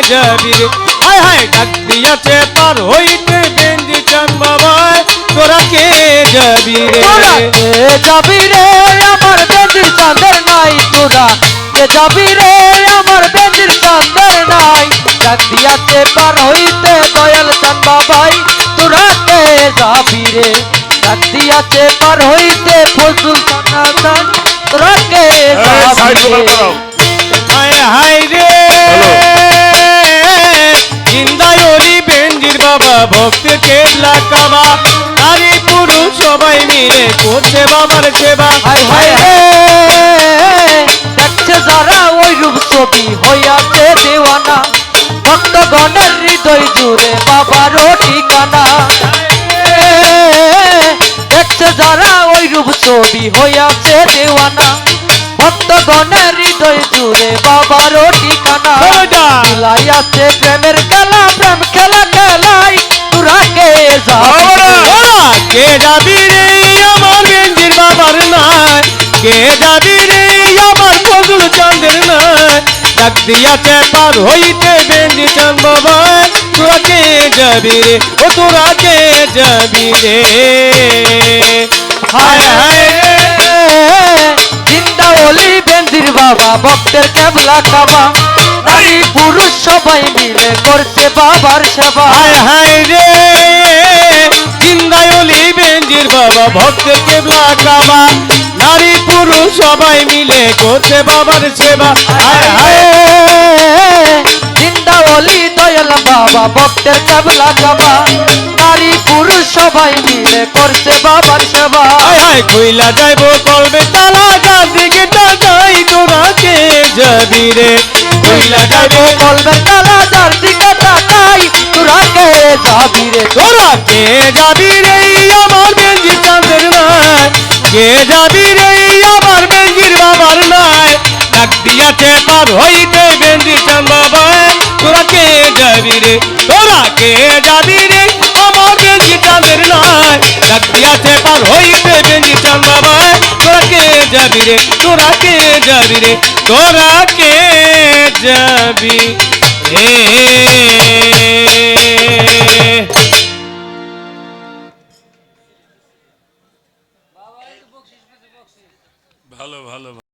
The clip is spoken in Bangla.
যাবি রে হায় হায় ডাক দিয়াছে পার হইতে বেঞ্জি চান বাবা তোরা কে যাবি রে তোরা কে যাবি রে আমার বেঞ্জির চাঁদের নাই তোরা কে যাবি রে আমার বেঞ্জির চাঁদের নাই ডাক দিয়াছে পার হইতে দয়াল চাঁদ বাবাই তোরা কে যাবি রে ডাক দিয়াছে পার হইতে ফজল চাঁদ তোরা কে যাবি রে হায় হায় রে জিন্দায় ওলি বেঞ্জির বাবা ভক্ত কেবলা কাবা নারী পুরুষ সবাই মিলে করছে বাবার সেবা হায় হায় রে দেখছে যারা ওই রূপ ছবি হইয়াছে দেওয়ানা ভক্তগণের হৃদয় জুড়ে বাবারও ঠিকানা দেখছে যারা ওই রূপ ছবি হইয়াছে দেওয়ানা ভক্তগণের হৃদয় জুড়ে বাবারও ঠিকানা মিলাইয়াছে প্রেমের খেলা প্রেম খেলা খেলাই তোরা কে যাবি রে আমার বেঞ্জির বাবার নাই কে যাবি রে আমার ফজল চাঁদের নাই ডাক দিয়াছে পার হইতে বেঞ্জি চাঁদ বাবা তোরা কে যাবি রে ও তোরা কে যাবি রে হায় হায় জিন্দা ওলি বেঞ্জির বাবা ভক্তের কেবলা কাবা নারী পুরুষ সবাই মিলে করছে বাবার সেবা হায় হায় রে জিন্দায় ওলি বেঞ্জির বাবা ভক্ত কেবলা কাবা নারী পুরুষ সবাই মিলে করছে বাবার সেবা হায় হায় জিন্দা ওলি দয়াল বাবা ভক্তের কেবলা কাবা নারী পুরুষ সবাই মিলে করছে বাবার সেবা হায় হায় কইলা যাইব কলবে তালা যার দিকে তাকাই তোরা কে যাবি রে কইলা যাইব কলবে তালা যার দিকে তাকাই তোরা কে যাবি রে তোরা কে যাবি রে আমার বেঞ্জি চাঁদের নাই কে যাবি রে আমার বেঞ্জির বাবার নাই ডাক দিয়াছে পার হইতে বেঞ্জি চাঁদ বাবা তোরা কে যাবি রে তোরা কে যাবি রে আমার বেঞ্জি চাঁদের নাই ডাক দিয়াছে পার হইতে বেঞ্জি চাঁদ বাবা তোরা কে যাবি রে তোরা কে যাবি রে তোরা কে যাবি